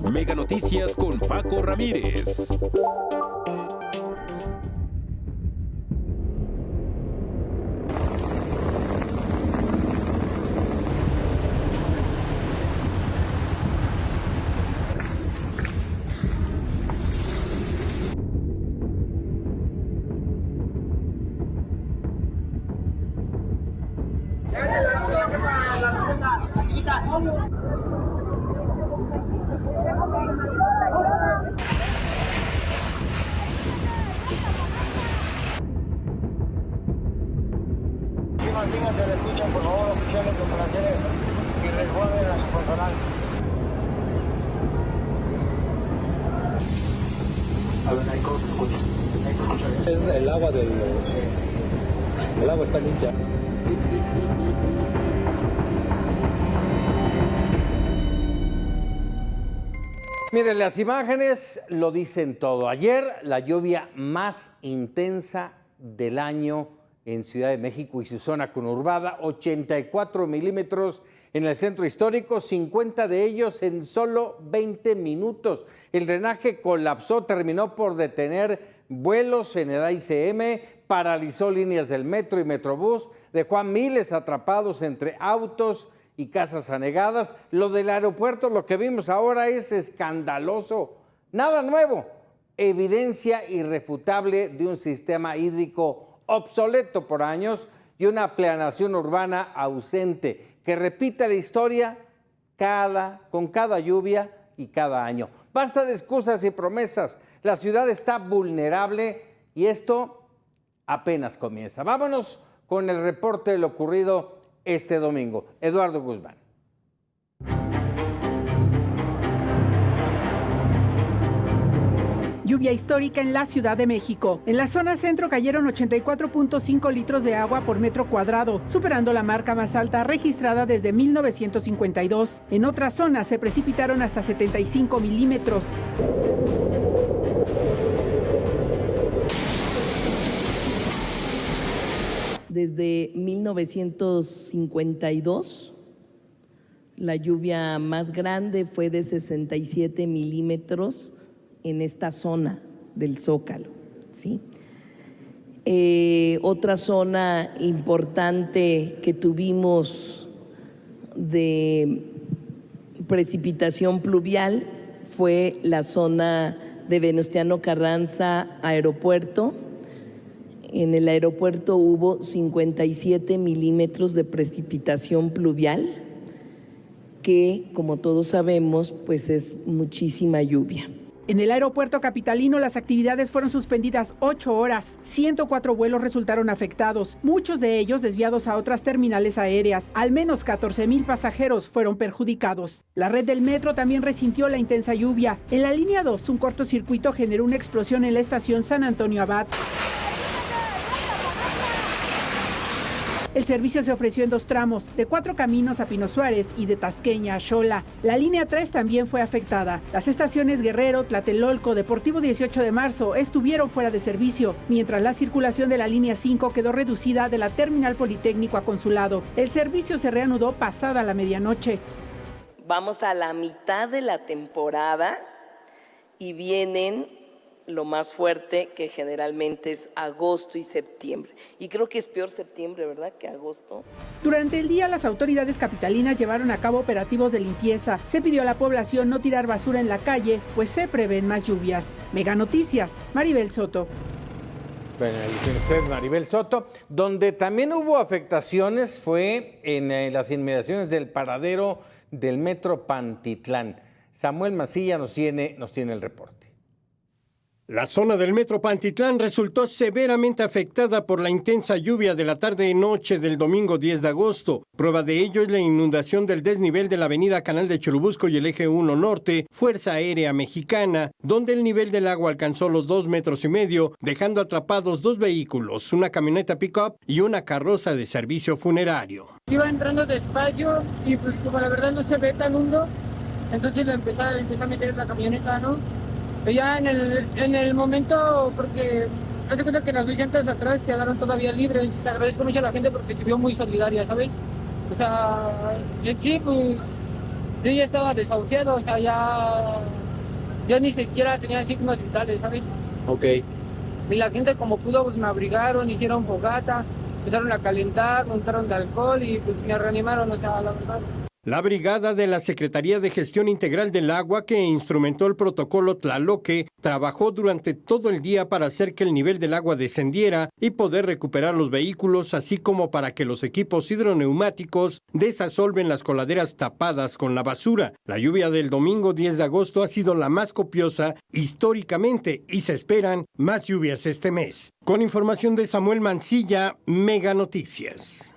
Mega Noticias con Paco Ramírez. Por favor, oficiales de operaciones y recuerden a su personal. A ver, ahí cómo se escucha. Es el agua el agua está limpia. Miren, las imágenes lo dicen todo. Ayer la lluvia más intensa del año en Ciudad de México y su zona conurbada, 84 milímetros en el centro histórico, 50 de ellos en solo 20 minutos. El drenaje colapsó, terminó por detener vuelos en el AICM, paralizó líneas del metro y Metrobús, dejó a miles atrapados entre autos y casas anegadas. Lo del aeropuerto, lo que vimos ahora es escandaloso. Nada nuevo, evidencia irrefutable de un sistema hídrico obsoleto por años y una planeación urbana ausente que repite la historia con cada lluvia y cada año. Basta de excusas y promesas. La ciudad está vulnerable y esto apenas comienza. Vámonos con el reporte de lo ocurrido este domingo. Eduardo Guzmán. Lluvia histórica en la Ciudad de México. En la zona centro cayeron 84.5 litros de agua por metro cuadrado, superando la marca más alta registrada desde 1952. En otras zonas se precipitaron hasta 75 milímetros. Desde 1952, la lluvia más grande fue de 67 milímetros en esta zona del Zócalo, ¿sí? Otra zona importante que tuvimos de precipitación pluvial fue la zona de Venustiano Carranza Aeropuerto. En el aeropuerto hubo 57 milímetros de precipitación pluvial, que, como todos sabemos, pues es muchísima lluvia. En el aeropuerto capitalino las actividades fueron suspendidas 8 horas. 104 vuelos resultaron afectados, muchos de ellos desviados a otras terminales aéreas. Al menos 14,000 pasajeros fueron perjudicados. La red del metro también resintió la intensa lluvia. En la línea 2, un cortocircuito generó una explosión en la estación San Antonio Abad. El servicio se ofreció en 2 tramos, de 4 Caminos a Pino Suárez y de Tasqueña a Xola. La línea 3 también fue afectada. Las estaciones Guerrero, Tlatelolco, Deportivo 18 de Marzo estuvieron fuera de servicio, mientras la circulación de la línea 5 quedó reducida de la Terminal Politécnico a Consulado. El servicio se reanudó pasada la medianoche. Vamos a la mitad de la temporada y vienen lo más fuerte, que generalmente es agosto y septiembre. Y creo que es peor septiembre, ¿verdad?, que agosto. Durante el día, las autoridades capitalinas llevaron a cabo operativos de limpieza. Se pidió a la población no tirar basura en la calle, pues se prevén más lluvias. Mega Noticias, Maribel Soto. Bueno, ahí tiene usted, Maribel Soto. Donde también hubo afectaciones fue en las inmediaciones del paradero del Metro Pantitlán. Samuel Macilla nos tiene el reporte. La zona del Metro Pantitlán resultó severamente afectada por la intensa lluvia de la tarde y noche del domingo 10 de agosto. Prueba de ello es la inundación del desnivel de la avenida Canal de Churubusco y el eje 1 Norte, Fuerza Aérea Mexicana, donde el nivel del agua alcanzó los 2,5 metros, dejando atrapados 2 vehículos, una camioneta pick-up y una carroza de servicio funerario. Iba entrando despacio y pues como la verdad no se ve tan hondo, entonces le empecé a meter la camioneta, ¿no? Ya en el momento, porque hace cuenta que las 2 llantas de atrás quedaron todavía libres. Te agradezco mucho a la gente porque se vio muy solidaria, ¿sabes? O sea, en sí, pues, yo ya estaba desahuciado, o sea, ya ni siquiera tenía signos vitales, ¿sabes? Ok. Y la gente como pudo, pues me abrigaron, hicieron fogata, empezaron a calentar, montaron de alcohol y pues me reanimaron, o sea, la verdad. La brigada de la Secretaría de Gestión Integral del Agua, que instrumentó el protocolo Tlaloque, trabajó durante todo el día para hacer que el nivel del agua descendiera y poder recuperar los vehículos, así como para que los equipos hidroneumáticos desasolven las coladeras tapadas con la basura. La lluvia del domingo 10 de agosto ha sido la más copiosa históricamente y se esperan más lluvias este mes. Con información de Samuel Mancilla, Mega Noticias.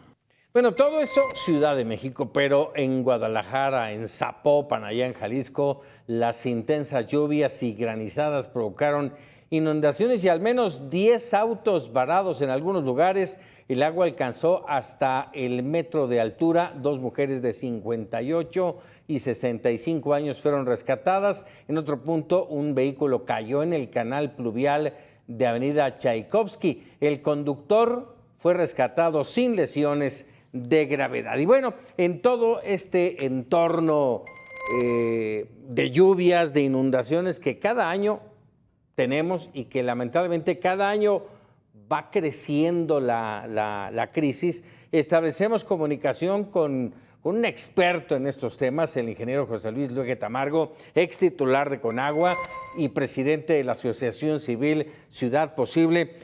Bueno, todo eso Ciudad de México, pero en Guadalajara, en Zapopan, allá en Jalisco, las intensas lluvias y granizadas provocaron inundaciones y al menos 10 autos varados en algunos lugares. El agua alcanzó hasta el metro de altura. 2 mujeres de 58 y 65 años fueron rescatadas. En otro punto, un vehículo cayó en el canal pluvial de Avenida Tchaikovsky. El conductor fue rescatado sin lesiones de gravedad. Y bueno, en todo este entorno de lluvias, de inundaciones que cada año tenemos y que lamentablemente cada año va creciendo la crisis, establecemos comunicación con un experto en estos temas, el ingeniero José Luis Luege Tamargo, ex titular de Conagua y presidente de la Asociación Civil Ciudad Posible.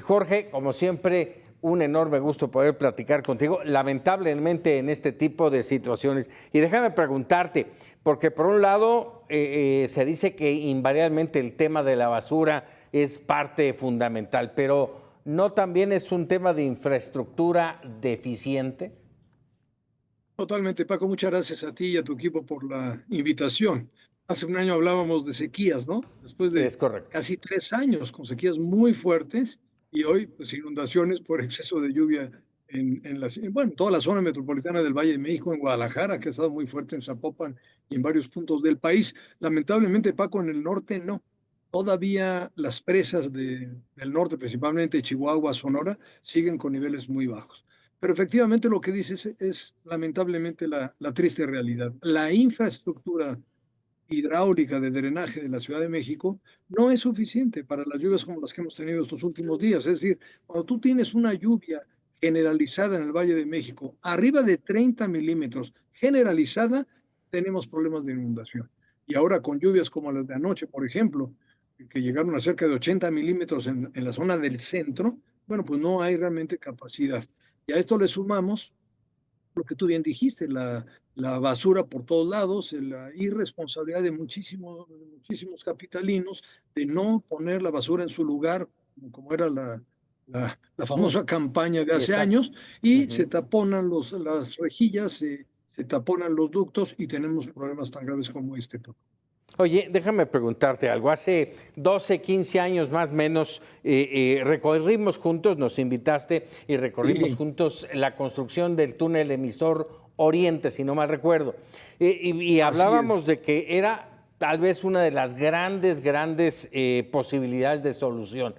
Jorge, como siempre, un enorme gusto poder platicar contigo, lamentablemente en este tipo de situaciones. Y déjame preguntarte, porque por un lado se dice que invariablemente el tema de la basura es parte fundamental, pero ¿no también es un tema de infraestructura deficiente? Totalmente, Paco, muchas gracias a ti y a tu equipo por la invitación. Hace un año hablábamos de sequías, ¿no? Después de Es correcto. casi 3 años con sequías muy fuertes y hoy pues inundaciones por exceso de lluvia en toda la zona metropolitana del Valle de México, en Guadalajara, que ha estado muy fuerte, en Zapopan y en varios puntos del país. Lamentablemente, Paco, en el norte no. Todavía las presas del norte, principalmente Chihuahua, Sonora, siguen con niveles muy bajos. Pero efectivamente lo que dices es lamentablemente la triste realidad. La infraestructura hidráulica de drenaje de la Ciudad de México no es suficiente para las lluvias como las que hemos tenido estos últimos días. Es decir, cuando tú tienes una lluvia generalizada en el Valle de México, arriba de 30 milímetros, generalizada, tenemos problemas de inundación. Y ahora con lluvias como las de anoche, por ejemplo, que llegaron a cerca de 80 milímetros en la zona del centro, bueno, pues no hay realmente capacidad. Y a esto le sumamos lo que tú bien dijiste, la basura por todos lados, la irresponsabilidad de muchísimos capitalinos de no poner la basura en su lugar, como era la famosa campaña de hace Exacto. años, y se taponan las rejillas, se taponan los ductos y tenemos problemas tan graves como este. Oye, déjame preguntarte algo. Hace 12, 15 años más o menos recorrimos juntos, nos invitaste y recorrimos juntos la construcción del túnel emisor Oriente, si no mal recuerdo. Y hablábamos de que era tal vez una de las grandes posibilidades de solución.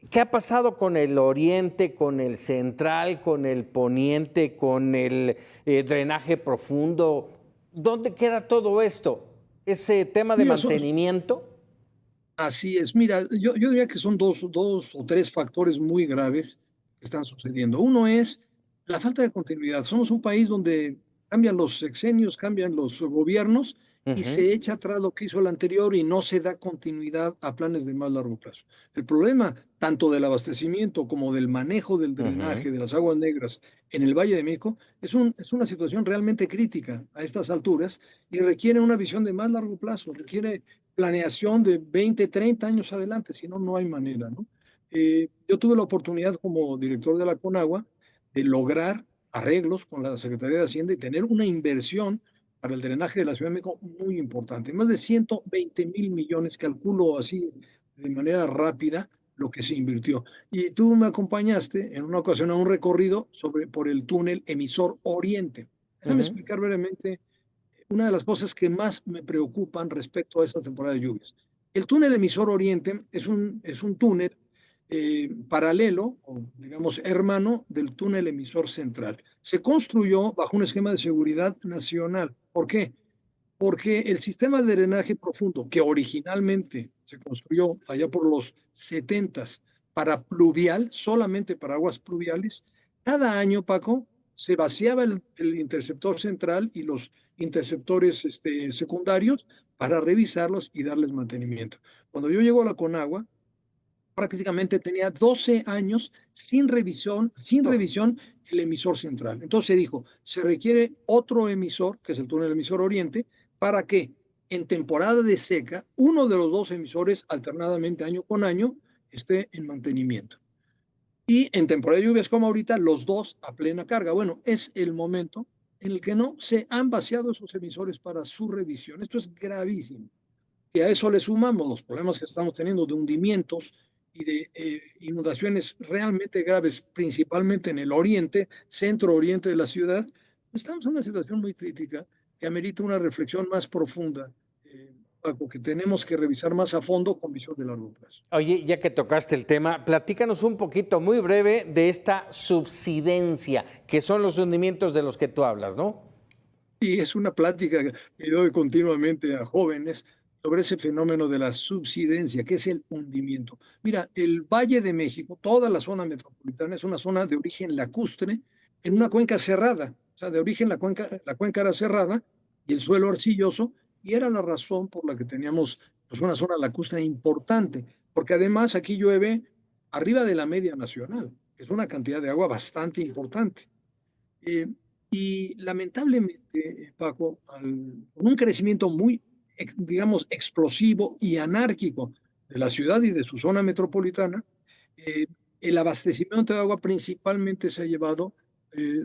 ¿Qué ha pasado con el Oriente, con el Central, con el Poniente, con el drenaje profundo? ¿Dónde queda todo esto? ¿Ese tema de mantenimiento? Así es. Mira, yo diría que son dos o tres factores muy graves que están sucediendo. Uno es la falta de continuidad. Somos un país donde cambian los sexenios, cambian los gobiernos y se echa atrás lo que hizo el anterior y no se da continuidad a planes de más largo plazo. El problema, tanto del abastecimiento como del manejo del drenaje de las aguas negras en el Valle de México, es una situación realmente crítica a estas alturas y requiere una visión de más largo plazo, requiere planeación de 20, 30 años adelante, si no, no hay manera, ¿no? Yo tuve la oportunidad como director de la Conagua de lograr arreglos con la Secretaría de Hacienda y tener una inversión para el drenaje de la Ciudad de México muy importante. Más de 120,000 millones, calculo así de manera rápida lo que se invirtió. Y tú me acompañaste en una ocasión a un recorrido por el túnel emisor Oriente. Déjame explicar brevemente una de las cosas que más me preocupan respecto a esta temporada de lluvias. El túnel emisor Oriente es un túnel paralelo, o digamos hermano, del túnel emisor central. Se construyó bajo un esquema de seguridad nacional. ¿Por qué? Porque el sistema de drenaje profundo, que originalmente se construyó allá por los 70s para pluvial, solamente para aguas pluviales, cada año, Paco, se vaciaba el interceptor central y los interceptores secundarios para revisarlos y darles mantenimiento. Cuando yo llego a la Conagua, prácticamente tenía 12 años sin revisión el emisor central. Entonces se dijo, se requiere otro emisor, que es el túnel emisor oriente, para que en temporada de seca, uno de los dos emisores alternadamente año con año esté en mantenimiento. Y en temporada de lluvias como ahorita, los dos a plena carga. Bueno, es el momento en el que no se han vaciado esos emisores para su revisión. Esto es gravísimo. Y a eso le sumamos los problemas que estamos teniendo de hundimientos y de inundaciones realmente graves, principalmente en el oriente, centro-oriente de la ciudad. Estamos en una situación muy crítica que amerita una reflexión más profunda, Paco, que tenemos que revisar más a fondo con visión de largo plazo. Oye, ya que tocaste el tema, platícanos un poquito, muy breve, de esta subsidencia, que son los hundimientos de los que tú hablas, ¿no? Y es una plática que doy continuamente a jóvenes sobre ese fenómeno de la subsidencia, que es el hundimiento. Mira, el Valle de México, toda la zona metropolitana, es una zona de origen lacustre en una cuenca cerrada. O sea, de origen la cuenca era cerrada y el suelo arcilloso, y era la razón por la que teníamos pues, una zona lacustre importante, porque además aquí llueve arriba de la media nacional, que es una cantidad de agua bastante importante. Y lamentablemente, Paco, con un crecimiento muy, digamos, explosivo y anárquico de la ciudad y de su zona metropolitana, el abastecimiento de agua principalmente se ha llevado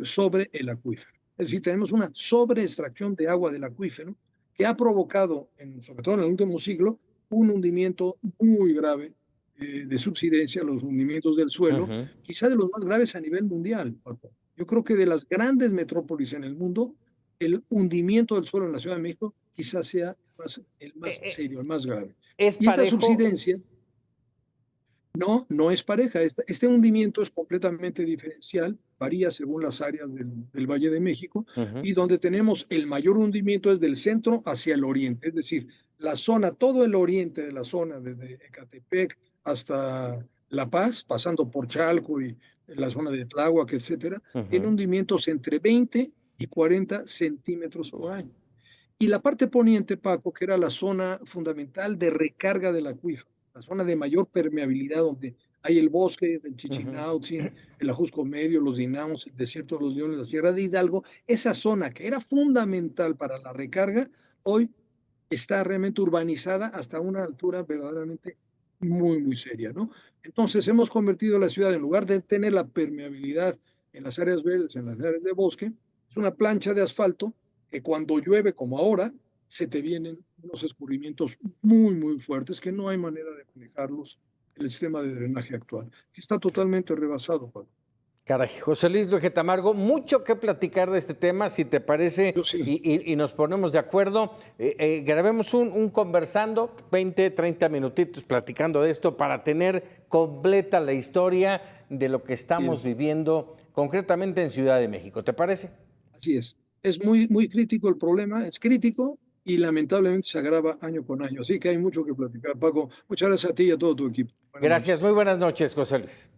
sobre el acuífero. Es decir, tenemos una sobreextracción de agua del acuífero que ha provocado, sobre todo en el último siglo, un hundimiento muy grave de subsidencia, los hundimientos del suelo, quizá de los más graves a nivel mundial, Paco. Yo creo que de las grandes metrópolis en el mundo, el hundimiento del suelo en la Ciudad de México quizás sea el más serio, el más grave. ¿Es y esta parejo? subsidencia no es pareja. Este hundimiento es completamente diferencial, varía según las áreas del Valle de México, y donde tenemos el mayor hundimiento es del centro hacia el oriente, es decir, la zona, todo el oriente de la zona, desde Ecatepec hasta La Paz, pasando por Chalco y la zona de Tláhuac, etcétera, tiene hundimientos entre 20 y 40 centímetros por año. Y la parte poniente, Paco, que era la zona fundamental de recarga del acuífero, la zona de mayor permeabilidad, donde hay el bosque del Chichinautzin, el Ajusco Medio, los Dinamos, el desierto de los Leones, la Sierra de Hidalgo, esa zona que era fundamental para la recarga, hoy está realmente urbanizada hasta una altura verdaderamente muy, muy seria, ¿no? Entonces hemos convertido la ciudad, en lugar de tener la permeabilidad en las áreas verdes, en las áreas de bosque, es una plancha de asfalto que cuando llueve, como ahora, se te vienen unos escurrimientos muy, muy fuertes que no hay manera de manejarlos en el sistema de drenaje actual, que está totalmente rebasado, Pablo. Caray, José Luis Luege Tamargo, mucho que platicar de este tema, si te parece, Sí. y nos ponemos de acuerdo. Grabemos un conversando, 20, 30 minutitos platicando de esto para tener completa la historia de lo que estamos viviendo concretamente en Ciudad de México. ¿Te parece? Así es. Es muy, muy crítico el problema, es crítico y lamentablemente se agrava año con año. Así que hay mucho que platicar. Paco, muchas gracias a ti y a todo tu equipo. Gracias, muy buenas noches, José Luis.